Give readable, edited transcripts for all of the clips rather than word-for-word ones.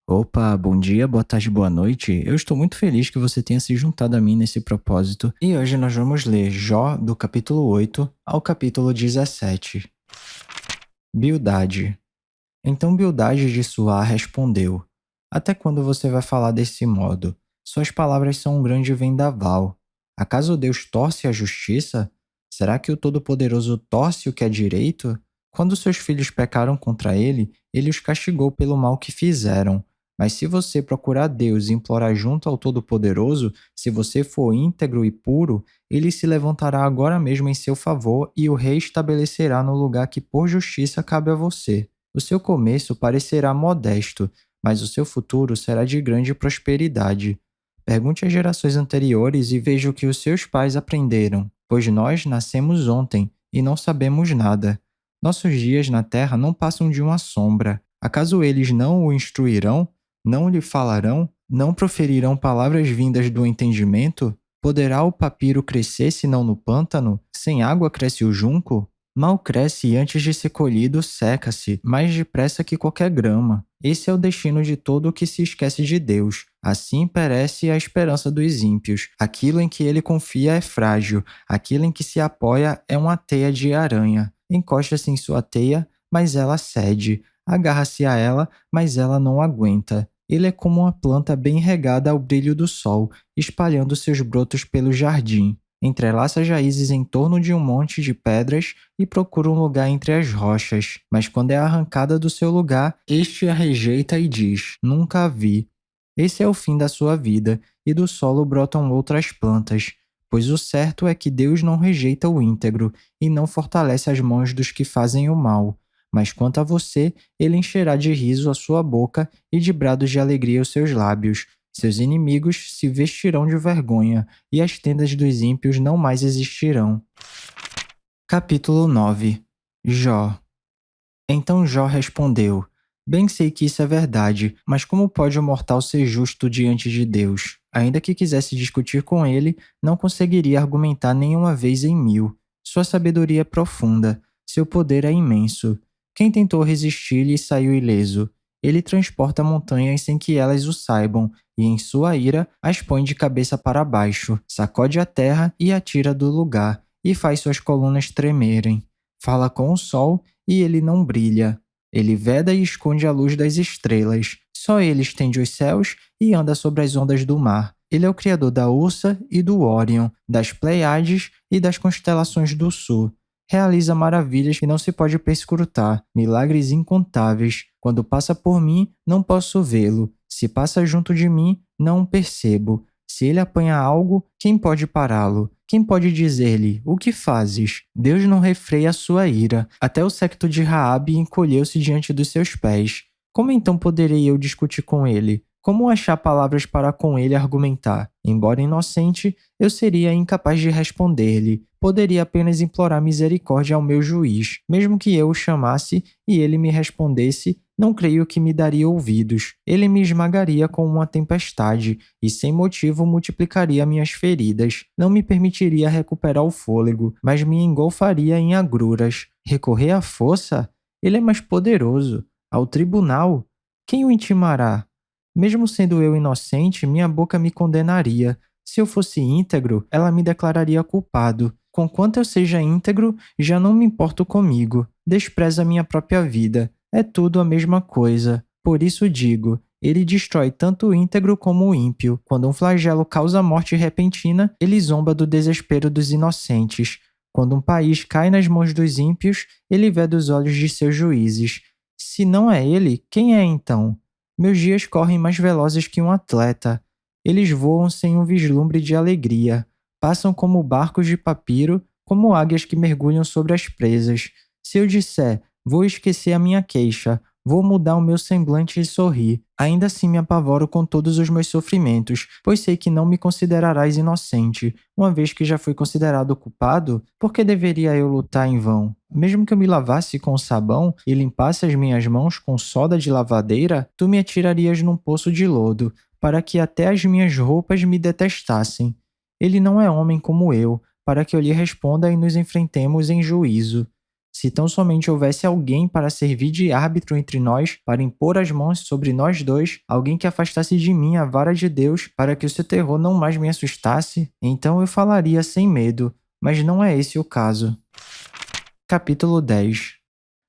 Opa, bom dia, boa tarde, boa noite. Eu estou muito feliz que você tenha se juntado a mim nesse propósito. E hoje nós vamos ler Jó do capítulo 8 ao capítulo 17. Bildade. Então Bildade de Suar respondeu: Até quando você vai falar desse modo? Suas palavras são um grande vendaval. Acaso Deus torce a justiça? Será que o Todo-Poderoso torce o que é direito? Quando seus filhos pecaram contra ele, ele os castigou pelo mal que fizeram. Mas se você procurar Deus e implorar junto ao Todo-Poderoso, se você for íntegro e puro, ele se levantará agora mesmo em seu favor e o reestabelecerá no lugar que por justiça cabe a você. O seu começo parecerá modesto, mas o seu futuro será de grande prosperidade. Pergunte às gerações anteriores e veja o que os seus pais aprenderam, pois nós nascemos ontem e não sabemos nada. Nossos dias na terra não passam de uma sombra. Acaso eles não o instruirão? Não lhe falarão? Não proferirão palavras vindas do entendimento? Poderá o papiro crescer senão no pântano? Sem água cresce o junco? Mal cresce e antes de ser colhido seca-se, mais depressa que qualquer grama. Esse é o destino de todo o que se esquece de Deus. Assim perece a esperança dos ímpios. Aquilo em que ele confia é frágil, aquilo em que se apoia é uma teia de aranha. Encosta-se em sua teia, mas ela cede. Agarra-se a ela, mas ela não aguenta. Ele é como uma planta bem regada ao brilho do sol, espalhando seus brotos pelo jardim. Entrelaça as raízes em torno de um monte de pedras e procura um lugar entre as rochas. Mas quando é arrancada do seu lugar, este a rejeita e diz: Nunca a vi. Esse é o fim da sua vida, e do solo brotam outras plantas. Pois o certo é que Deus não rejeita o íntegro e não fortalece as mãos dos que fazem o mal. Mas quanto a você, ele encherá de riso a sua boca e de brados de alegria os seus lábios. Seus inimigos se vestirão de vergonha, e as tendas dos ímpios não mais existirão. Capítulo 9. Jó. Então Jó respondeu: Bem sei que isso é verdade, mas como pode o mortal ser justo diante de Deus? Ainda que quisesse discutir com ele, não conseguiria argumentar nenhuma vez em 1000. Sua sabedoria é profunda, seu poder é imenso. Quem tentou resistir-lhe saiu ileso. Ele transporta montanhas sem que elas o saibam, e em sua ira as põe de cabeça para baixo, sacode a terra e a tira do lugar, e faz suas colunas tremerem. Fala com o sol e ele não brilha. Ele veda e esconde a luz das estrelas. Só ele estende os céus e anda sobre as ondas do mar. Ele é o criador da Ursa e do Órion, das Pleiades e das constelações do sul. Realiza maravilhas que não se pode perscrutar, milagres incontáveis. Quando passa por mim, não posso vê-lo. Se passa junto de mim, não o percebo. Se ele apanha algo, quem pode pará-lo? Quem pode dizer-lhe: O que fazes? Deus não refreia a sua ira. Até o séquito de Raabe encolheu-se diante dos seus pés. Como então poderei eu discutir com ele? Como achar palavras para com ele argumentar? Embora inocente, eu seria incapaz de responder-lhe. Poderia apenas implorar misericórdia ao meu juiz. Mesmo que eu o chamasse e ele me respondesse, não creio que me daria ouvidos. Ele me esmagaria com uma tempestade e sem motivo multiplicaria minhas feridas. Não me permitiria recuperar o fôlego, mas me engolfaria em agruras. Recorrer à força? Ele é mais poderoso. Ao tribunal? Quem o intimará? Mesmo sendo eu inocente, minha boca me condenaria. Se eu fosse íntegro, ela me declararia culpado. Conquanto eu seja íntegro, já não me importo comigo. Despreza minha própria vida. É tudo a mesma coisa. Por isso digo, ele destrói tanto o íntegro como o ímpio. Quando um flagelo causa morte repentina, ele zomba do desespero dos inocentes. Quando um país cai nas mãos dos ímpios, ele vê dos olhos de seus juízes. Se não é ele, quem é então? Meus dias correm mais velozes que um atleta. Eles voam sem um vislumbre de alegria. Passam como barcos de papiro, como águias que mergulham sobre as presas. Se eu disser, vou esquecer a minha queixa, vou mudar o meu semblante e sorrir, ainda assim me apavoro com todos os meus sofrimentos, pois sei que não me considerarás inocente. Uma vez que já fui considerado culpado, por que deveria eu lutar em vão? Mesmo que eu me lavasse com sabão e limpasse as minhas mãos com soda de lavadeira, tu me atirarias num poço de lodo, para que até as minhas roupas me detestassem. Ele não é homem como eu, para que eu lhe responda e nos enfrentemos em juízo. Se tão somente houvesse alguém para servir de árbitro entre nós, para impor as mãos sobre nós dois, alguém que afastasse de mim a vara de Deus, para que o seu terror não mais me assustasse, então eu falaria sem medo, mas não é esse o caso. Capítulo 10.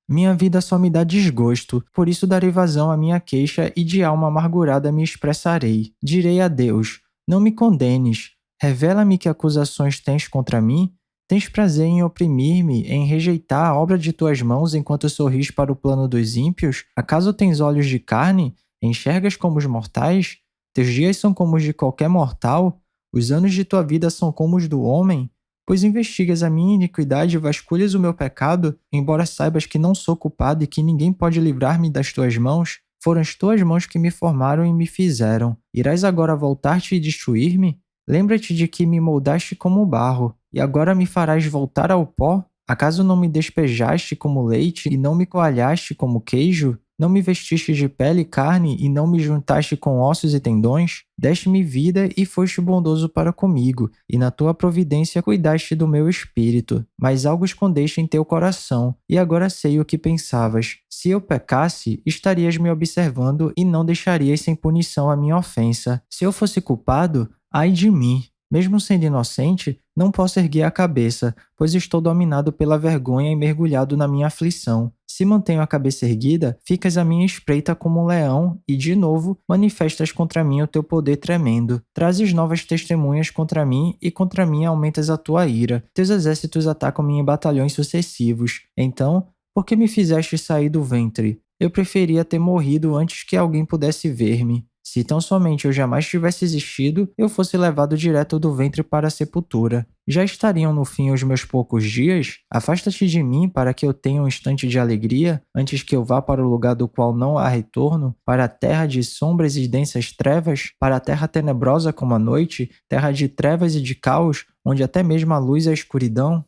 Minha vida só me dá desgosto, por isso darei vazão à minha queixa e de alma amargurada me expressarei. Direi a Deus: não me condenes. Revela-me que acusações tens contra mim. Tens prazer em oprimir-me, em rejeitar a obra de tuas mãos enquanto sorris para o plano dos ímpios? Acaso tens olhos de carne? Enxergas como os mortais? Teus dias são como os de qualquer mortal? Os anos de tua vida são como os do homem? Pois investigas a minha iniquidade e vasculhas o meu pecado, embora saibas que não sou culpado e que ninguém pode livrar-me das tuas mãos, foram as tuas mãos que me formaram e me fizeram. Irás agora voltar-te e destruir-me? Lembra-te de que me moldaste como barro, e agora me farás voltar ao pó? Acaso não me despejaste como leite e não me coalhaste como queijo? Não me vestiste de pele e carne e não me juntaste com ossos e tendões? Deste-me vida e foste bondoso para comigo, e na tua providência cuidaste do meu espírito. Mas algo escondeste em teu coração, e agora sei o que pensavas. Se eu pecasse, estarias me observando e não deixarias sem punição a minha ofensa. Se eu fosse culpado, ai de mim! Mesmo sendo inocente, não posso erguer a cabeça, pois estou dominado pela vergonha e mergulhado na minha aflição. Se mantenho a cabeça erguida, ficas à minha espreita como um leão e, de novo, manifestas contra mim o teu poder tremendo. Trazes novas testemunhas contra mim e contra mim aumentas a tua ira. Teus exércitos atacam-me em batalhões sucessivos. Então, por que me fizeste sair do ventre? Eu preferia ter morrido antes que alguém pudesse ver-me. Se tão somente eu jamais tivesse existido, eu fosse levado direto do ventre para a sepultura. Já estariam no fim os meus poucos dias? Afasta-te de mim para que eu tenha um instante de alegria, antes que eu vá para o lugar do qual não há retorno, para a terra de sombras e densas trevas, para a terra tenebrosa como a noite, terra de trevas e de caos, onde até mesmo a luz é a escuridão.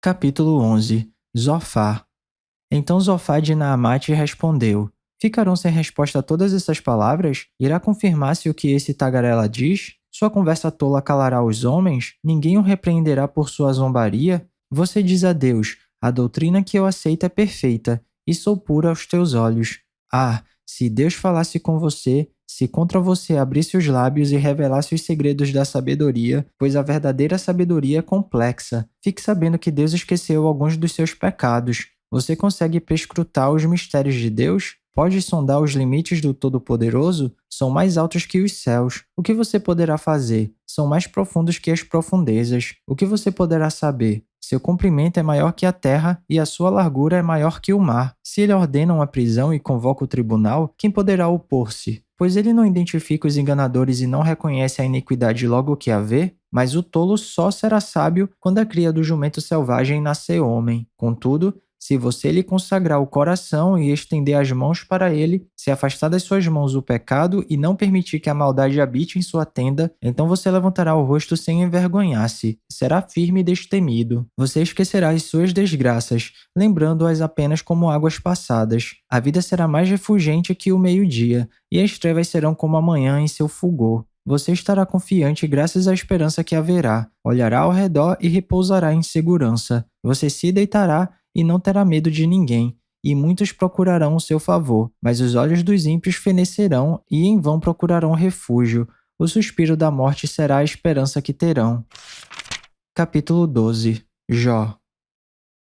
Capítulo 11. Zofar. Então Zofar de Naamate respondeu: ficarão sem resposta a todas essas palavras? Irá confirmar-se o que esse tagarela diz? Sua conversa tola calará os homens? Ninguém o repreenderá por sua zombaria? Você diz a Deus: a doutrina que eu aceito é perfeita, e sou pura aos teus olhos. Ah, se Deus falasse com você, se contra você abrisse os lábios e revelasse os segredos da sabedoria, pois a verdadeira sabedoria é complexa. Fique sabendo que Deus esqueceu alguns dos seus pecados. Você consegue perscrutar os mistérios de Deus? Pode sondar os limites do Todo-Poderoso? São mais altos que os céus. O que você poderá fazer? São mais profundos que as profundezas. O que você poderá saber? Seu comprimento é maior que a terra e a sua largura é maior que o mar. Se ele ordena uma prisão e convoca o tribunal, quem poderá opor-se? Pois ele não identifica os enganadores e não reconhece a iniquidade logo que a vê? Mas o tolo só será sábio quando a cria do jumento selvagem nascer homem. Contudo, se você lhe consagrar o coração e estender as mãos para ele, se afastar das suas mãos o pecado e não permitir que a maldade habite em sua tenda, então você levantará o rosto sem envergonhar-se, será firme e destemido. Você esquecerá as suas desgraças, lembrando-as apenas como águas passadas. A vida será mais refulgente que o meio-dia, e as trevas serão como a manhã em seu fulgor. Você estará confiante graças à esperança que haverá, olhará ao redor e repousará em segurança. Você se deitará e não terá medo de ninguém, e muitos procurarão o seu favor, mas os olhos dos ímpios fenecerão e em vão procurarão refúgio. O suspiro da morte será a esperança que terão. Capítulo 12. Jó.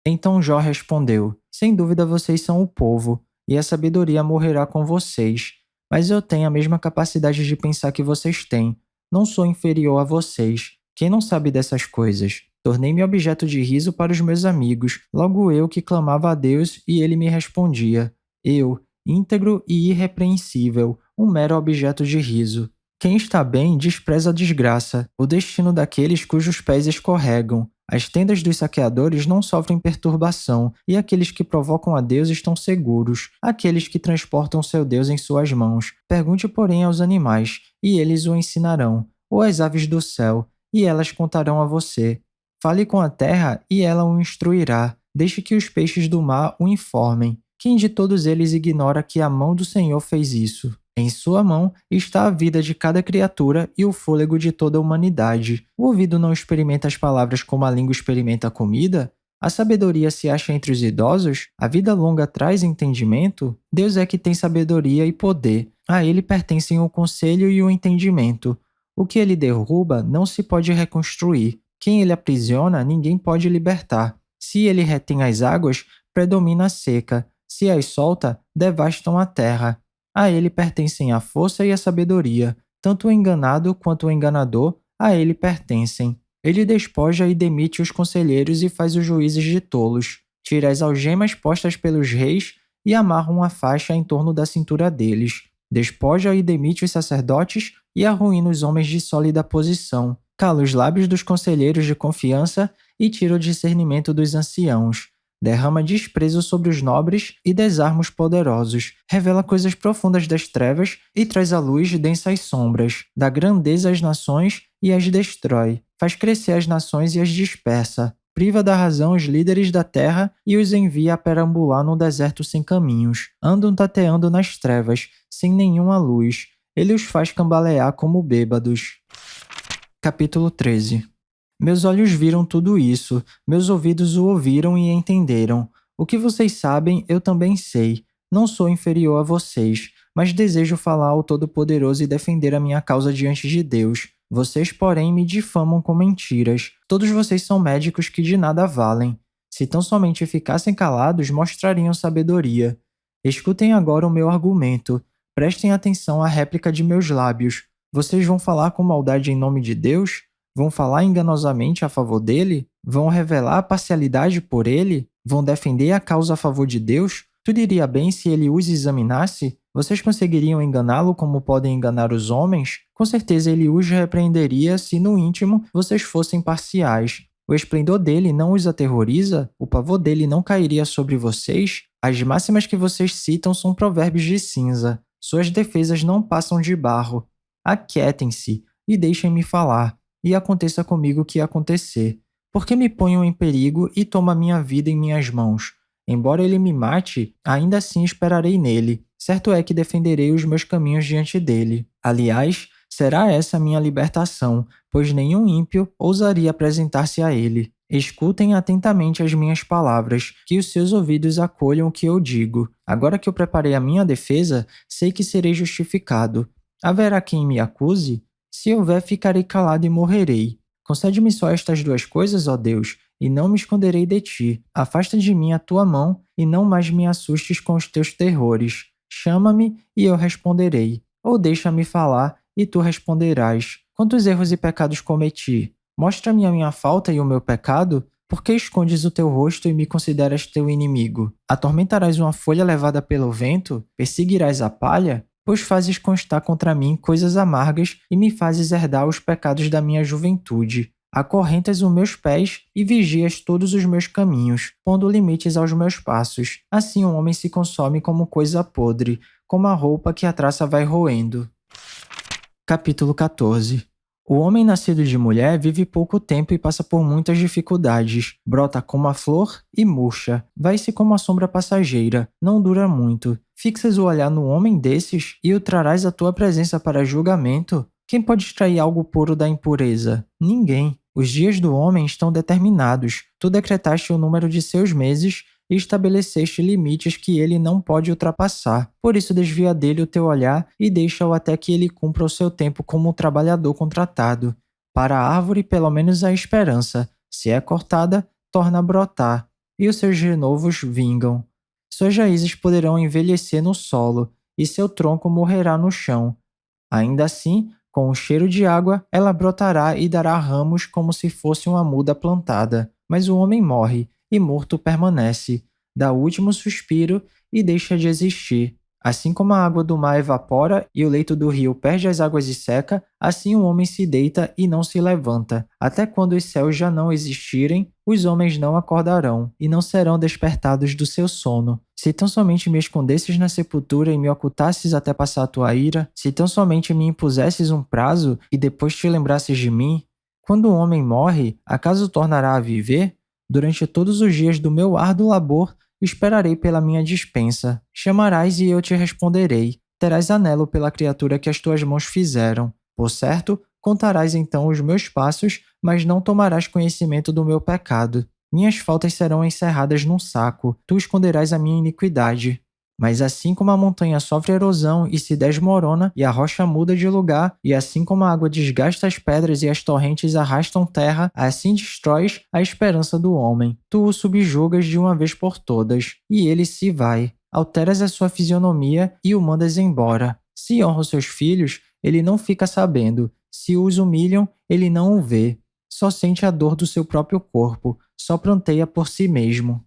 Então Jó respondeu: sem dúvida vocês são o povo, e a sabedoria morrerá com vocês. Mas eu tenho a mesma capacidade de pensar que vocês têm. Não sou inferior a vocês. Quem não sabe dessas coisas? Tornei-me objeto de riso para os meus amigos, logo eu que clamava a Deus e ele me respondia. Eu, íntegro e irrepreensível, um mero objeto de riso. Quem está bem despreza a desgraça, o destino daqueles cujos pés escorregam. As tendas dos saqueadores não sofrem perturbação, e aqueles que provocam a Deus estão seguros, aqueles que transportam seu Deus em suas mãos. Pergunte, porém, aos animais, e eles o ensinarão, ou às aves do céu, e elas contarão a você. Fale com a terra, e ela o instruirá. Deixe que os peixes do mar o informem. Quem de todos eles ignora que a mão do Senhor fez isso? Em sua mão está a vida de cada criatura e o fôlego de toda a humanidade. O ouvido não experimenta as palavras como a língua experimenta a comida? A sabedoria se acha entre os idosos? A vida longa traz entendimento? Deus é que tem sabedoria e poder. A ele pertencem o conselho e o entendimento. O que ele derruba não se pode reconstruir. Quem ele aprisiona, ninguém pode libertar. Se ele retém as águas, predomina a seca. Se as solta, devastam a terra. A ele pertencem a força e a sabedoria. Tanto o enganado quanto o enganador, a ele pertencem. Ele despoja e demite os conselheiros e faz os juízes de tolos. Tira as algemas postas pelos reis e amarra uma faixa em torno da cintura deles. Despoja e demite os sacerdotes e arruína os homens de sólida posição. Cala os lábios dos conselheiros de confiança e tira o discernimento dos anciãos. Derrama desprezo sobre os nobres e desarma os poderosos. Revela coisas profundas das trevas e traz à luz densas sombras. Dá grandeza às nações e as destrói. Faz crescer as nações e as dispersa. Priva da razão os líderes da terra e os envia a perambular num deserto sem caminhos. Andam tateando nas trevas, sem nenhuma luz. Ele os faz cambalear como bêbados. Capítulo 13. Meus olhos viram tudo isso, meus ouvidos o ouviram e entenderam. O que vocês sabem, eu também sei. Não sou inferior a vocês, mas desejo falar ao Todo-Poderoso e defender a minha causa diante de Deus. Vocês, porém, me difamam com mentiras. Todos vocês são médicos que de nada valem. Se tão somente ficassem calados, mostrariam sabedoria. Escutem agora o meu argumento. Prestem atenção à réplica de meus lábios. Vocês vão falar com maldade em nome de Deus? Vão falar enganosamente a favor dele? Vão revelar a parcialidade por ele? Vão defender a causa a favor de Deus? Tudo iria bem se ele os examinasse? Vocês conseguiriam enganá-lo como podem enganar os homens? Com certeza ele os repreenderia se no íntimo vocês fossem parciais. O esplendor dele não os aterroriza? O pavor dele não cairia sobre vocês? As máximas que vocês citam são provérbios de cinza. Suas defesas não passam de barro. Aquietem-se e deixem-me falar, e aconteça comigo o que acontecer. Por que me ponham em perigo e toma minha vida em minhas mãos? Embora ele me mate, ainda assim esperarei nele. Certo é que defenderei os meus caminhos diante dele. Aliás, será essa a minha libertação, pois nenhum ímpio ousaria apresentar-se a ele. Escutem atentamente as minhas palavras, que os seus ouvidos acolham o que eu digo. Agora que eu preparei a minha defesa, sei que serei justificado. Haverá quem me acuse? Se houver, ficarei calado e morrerei. Concede-me só estas duas coisas, ó Deus, e não me esconderei de ti. Afasta de mim a tua mão e não mais me assustes com os teus terrores. Chama-me e eu responderei. Ou deixa-me falar e tu responderás. Quantos erros e pecados cometi? Mostra-me a minha falta e o meu pecado. Por que escondes o teu rosto e me consideras teu inimigo? Atormentarás uma folha levada pelo vento? Perseguirás a palha? Pois fazes constar contra mim coisas amargas e me fazes herdar os pecados da minha juventude. Acorrentas os meus pés e vigias todos os meus caminhos, pondo limites aos meus passos. Assim o homem se consome como coisa podre, como a roupa que a traça vai roendo. Capítulo 14. O homem nascido de mulher vive pouco tempo e passa por muitas dificuldades. Brota como a flor e murcha. Vai-se como a sombra passageira. Não dura muito. Fixas o olhar no homem desses e o trarás à tua presença para julgamento? Quem pode extrair algo puro da impureza? Ninguém. Os dias do homem estão determinados. Tu decretaste o número de seus meses e estabeleceste limites que ele não pode ultrapassar. Por isso desvia dele o teu olhar e deixa-o até que ele cumpra o seu tempo como um trabalhador contratado. Para a árvore pelo menos há esperança. Se é cortada, torna a brotar, e os seus renovos vingam. Suas raízes poderão envelhecer no solo, e seu tronco morrerá no chão. Ainda assim, com o cheiro de água, ela brotará e dará ramos como se fosse uma muda plantada. Mas o homem morre, e morto permanece, dá o último suspiro e deixa de existir. Assim como a água do mar evapora e o leito do rio perde as águas e seca, assim o homem se deita e não se levanta. Até quando os céus já não existirem, os homens não acordarão e não serão despertados do seu sono. Se tão somente me escondesses na sepultura e me ocultasses até passar a tua ira, se tão somente me impusesses um prazo e depois te lembrasses de mim, quando o homem morre, acaso tornará a viver? Durante todos os dias do meu árduo labor, esperarei pela minha dispensa. Chamarás e eu te responderei. Terás anelo pela criatura que as tuas mãos fizeram. Por certo, contarás então os meus passos, mas não tomarás conhecimento do meu pecado. Minhas faltas serão encerradas num saco, tu esconderás a minha iniquidade. Mas assim como a montanha sofre erosão e se desmorona e a rocha muda de lugar, e assim como a água desgasta as pedras e as torrentes arrastam terra, assim destróis a esperança do homem. Tu o subjugas de uma vez por todas, e ele se vai. Alteras a sua fisionomia e o mandas embora. Se honra os seus filhos, ele não fica sabendo. Se os humilham, ele não o vê. Só sente a dor do seu próprio corpo, só pranteia por si mesmo.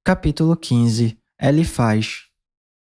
Capítulo 15. Elifaz.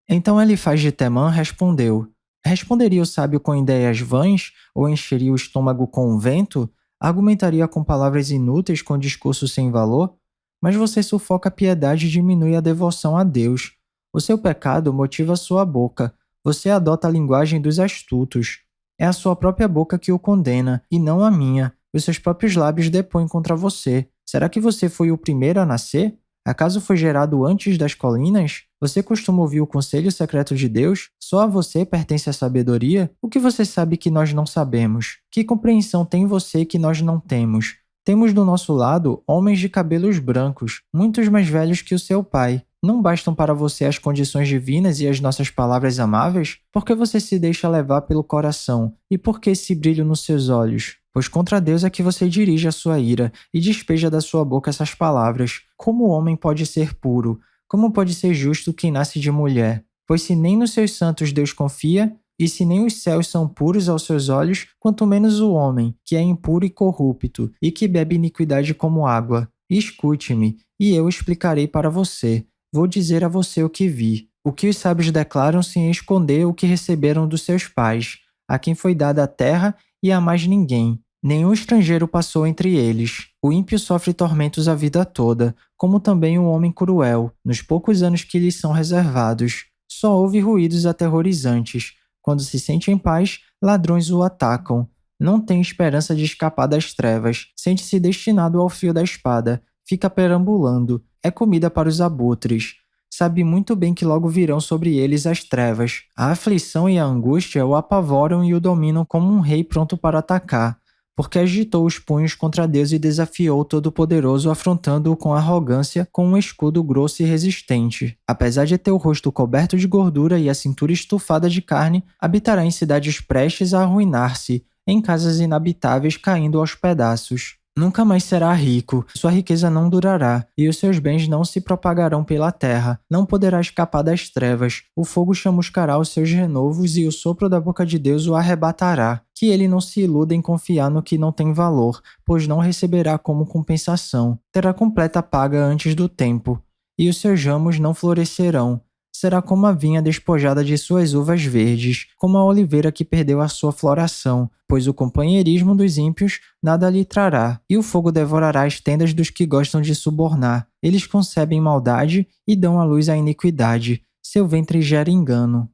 Então Elifaz de Temã respondeu: Responderia o sábio com ideias vãs, ou encheria o estômago com o vento? Argumentaria com palavras inúteis, com discurso sem valor? Mas você sufoca a piedade e diminui a devoção a Deus. O seu pecado motiva a sua boca. Você adota a linguagem dos astutos. É a sua própria boca que o condena, e não a minha. Os seus próprios lábios depõem contra você. Será que você foi o primeiro a nascer? Acaso foi gerado antes das colinas? Você costuma ouvir o conselho secreto de Deus? Só a você pertence a sabedoria? O que você sabe que nós não sabemos? Que compreensão tem você que nós não temos? Temos do nosso lado homens de cabelos brancos, muitos mais velhos que o seu pai. Não bastam para você as condições divinas e as nossas palavras amáveis? Por que você se deixa levar pelo coração? E por que esse brilho nos seus olhos? Pois contra Deus é que você dirige a sua ira e despeja da sua boca essas palavras. Como o homem pode ser puro? Como pode ser justo quem nasce de mulher? Pois se nem nos seus santos Deus confia, e se nem os céus são puros aos seus olhos, quanto menos o homem, que é impuro e corrupto, e que bebe iniquidade como água. Escute-me, e eu explicarei para você. Vou dizer a você o que vi. O que os sábios declaram sem esconder o que receberam dos seus pais, a quem foi dada a terra e a mais ninguém. Nenhum estrangeiro passou entre eles. O ímpio sofre tormentos a vida toda, como também o homem cruel, nos poucos anos que lhes são reservados. Só ouve ruídos aterrorizantes. Quando se sente em paz, ladrões o atacam. Não tem esperança de escapar das trevas. Sente-se destinado ao fio da espada. Fica perambulando. É comida para os abutres. Sabe muito bem que logo virão sobre eles as trevas. A aflição e a angústia o apavoram e o dominam como um rei pronto para atacar, porque agitou os punhos contra Deus e desafiou o Todo-Poderoso, afrontando-o com arrogância, com um escudo grosso e resistente. Apesar de ter o rosto coberto de gordura e a cintura estufada de carne, habitará em cidades prestes a arruinar-se, em casas inabitáveis caindo aos pedaços. Nunca mais será rico, sua riqueza não durará, e os seus bens não se propagarão pela terra. Não poderá escapar das trevas, o fogo chamuscará os seus renovos e o sopro da boca de Deus o arrebatará. Que ele não se iluda em confiar no que não tem valor, pois não receberá como compensação. Terá completa paga antes do tempo, e os seus ramos não florescerão. Será como a vinha despojada de suas uvas verdes, como a oliveira que perdeu a sua floração, pois o companheirismo dos ímpios nada lhe trará, e o fogo devorará as tendas dos que gostam de subornar. Eles concebem maldade e dão à luz a iniquidade. Seu ventre gera engano.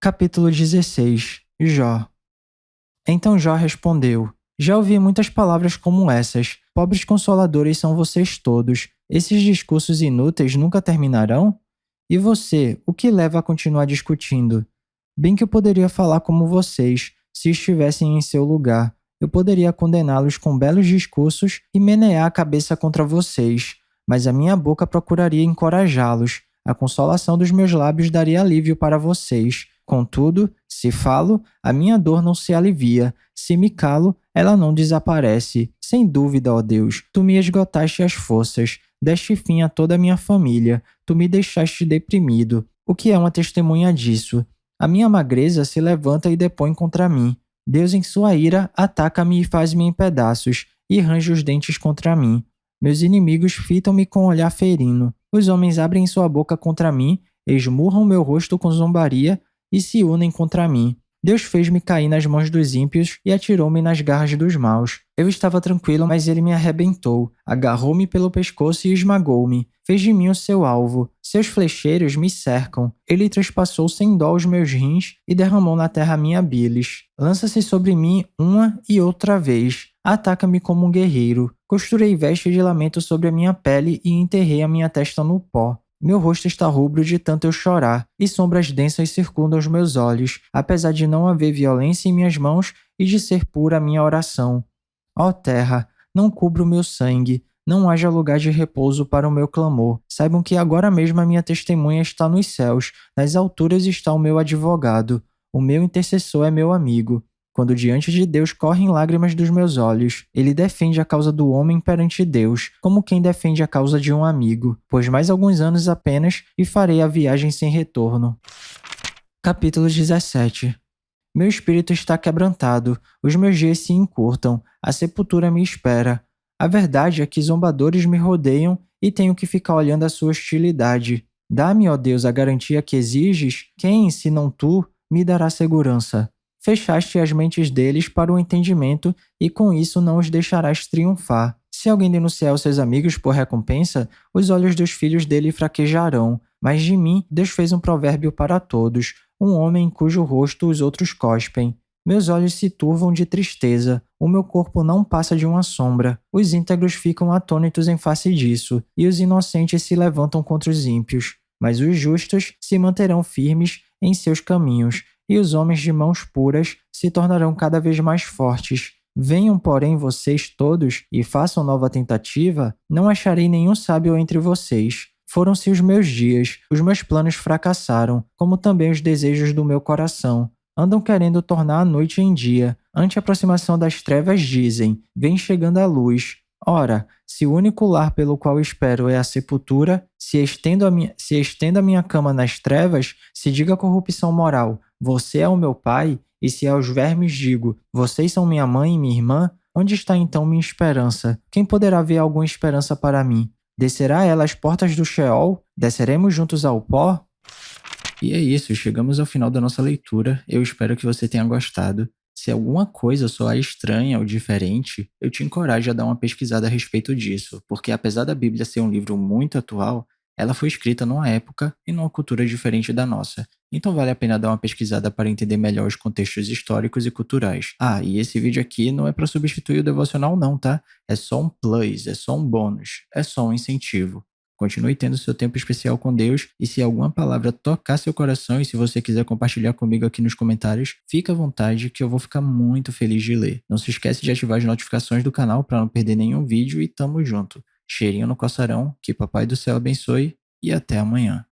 Capítulo 16. Jó. Então Jó respondeu: Já ouvi muitas palavras como essas. Pobres consoladores são vocês todos. Esses discursos inúteis nunca terminarão? E você, o que leva a continuar discutindo? Bem que eu poderia falar como vocês, se estivessem em seu lugar. Eu poderia condená-los com belos discursos e menear a cabeça contra vocês, mas a minha boca procuraria encorajá-los. A consolação dos meus lábios daria alívio para vocês. Contudo, se falo, a minha dor não se alivia. Se me calo, ela não desaparece. Sem dúvida, ó Deus, tu me esgotaste as forças. Deste fim a toda a minha família, tu me deixaste deprimido. O que é uma testemunha disso? A minha magreza se levanta e depõe contra mim. Deus em sua ira ataca-me e faz-me em pedaços, e range os dentes contra mim. Meus inimigos fitam-me com olhar ferino. Os homens abrem sua boca contra mim, esmurram meu rosto com zombaria e se unem contra mim. Deus fez-me cair nas mãos dos ímpios e atirou-me nas garras dos maus. Eu estava tranquilo, mas ele me arrebentou. Agarrou-me pelo pescoço e esmagou-me. Fez de mim o seu alvo. Seus flecheiros me cercam. Ele trespassou sem dó os meus rins e derramou na terra minha bilis. Lança-se sobre mim uma e outra vez. Ataca-me como um guerreiro. Costurei veste de lamento sobre a minha pele e enterrei a minha testa no pó. Meu rosto está rubro de tanto eu chorar, e sombras densas circundam os meus olhos, apesar de não haver violência em minhas mãos e de ser pura a minha oração. Ó terra, não cubra o meu sangue, não haja lugar de repouso para o meu clamor. Saibam que agora mesmo a minha testemunha está nos céus, nas alturas está o meu advogado. O meu intercessor é meu amigo. Quando diante de Deus correm lágrimas dos meus olhos, ele defende a causa do homem perante Deus, como quem defende a causa de um amigo. Pois mais alguns anos apenas e farei a viagem sem retorno. Capítulo 17. Meu espírito está quebrantado, os meus dias se encurtam, a sepultura me espera. A verdade é que zombadores me rodeiam e tenho que ficar olhando a sua hostilidade. Dá-me, ó Deus, a garantia que exiges, quem, se não tu, me dará segurança? Fechaste as mentes deles para o entendimento e com isso não os deixarás triunfar. Se alguém denunciar aos seus amigos por recompensa, os olhos dos filhos dele fraquejarão. Mas de mim Deus fez um provérbio para todos, um homem em cujo rosto os outros cospem. Meus olhos se turvam de tristeza, o meu corpo não passa de uma sombra. Os íntegros ficam atônitos em face disso, e os inocentes se levantam contra os ímpios. Mas os justos se manterão firmes em seus caminhos, e os homens de mãos puras se tornarão cada vez mais fortes. Venham, porém, vocês todos e façam nova tentativa, não acharei nenhum sábio entre vocês. Foram-se os meus dias, os meus planos fracassaram, como também os desejos do meu coração. Andam querendo tornar a noite em dia. Ante a aproximação das trevas dizem, vem chegando a luz. Ora, se o único lar pelo qual espero é a sepultura, se estendo a minha cama nas trevas, se diga a corrupção moral, você é o meu pai, e se aos vermes digo, vocês são minha mãe e minha irmã, onde está então minha esperança? Quem poderá ver alguma esperança para mim? Descerá ela às portas do Sheol? Desceremos juntos ao pó? E é isso, chegamos ao final da nossa leitura. Eu espero que você tenha gostado. Se alguma coisa soar estranha ou diferente, eu te encorajo a dar uma pesquisada a respeito disso, porque apesar da Bíblia ser um livro muito atual, ela foi escrita numa época e numa cultura diferente da nossa. Então vale a pena dar uma pesquisada para entender melhor os contextos históricos e culturais. Ah, e esse vídeo aqui não é para substituir o devocional não, tá? É só um plus, é só um bônus, é só um incentivo. Continue tendo seu tempo especial com Deus e se alguma palavra tocar seu coração e se você quiser compartilhar comigo aqui nos comentários, fica à vontade que eu vou ficar muito feliz de ler. Não se esquece de ativar as notificações do canal para não perder nenhum vídeo e tamo junto. Cheirinho no coçarão, que Papai do Céu abençoe e até amanhã.